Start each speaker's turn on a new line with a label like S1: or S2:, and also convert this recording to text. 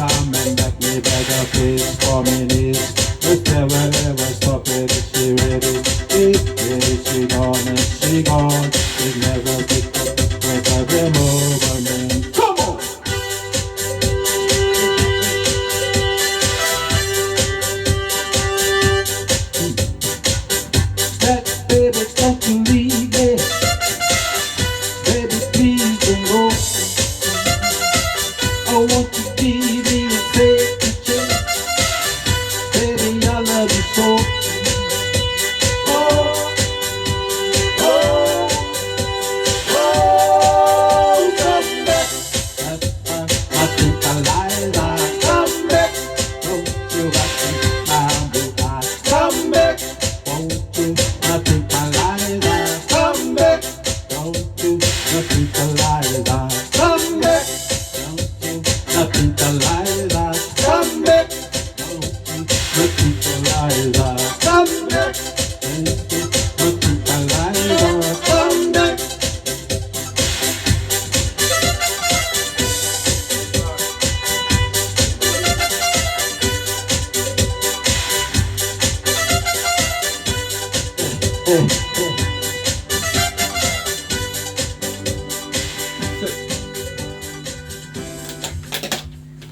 S1: coming back, me beg a please for me knees. If never ever stop it, is she ready? If ready, she gone and she gone. She never picked up with every movement. Come on! That baby, don't you leave me. Baby, please don't go. I want to give me a safety check. Baby, I love you so. Oh, oh, oh, come back. I think I lie. Come back. Don't you got to my come back. Won't you? I think I lie. Come back. Don't you? I think I lie. Come back. Nothing to lie, come back. Nothing to lie, come back. Nothing to lie, come back.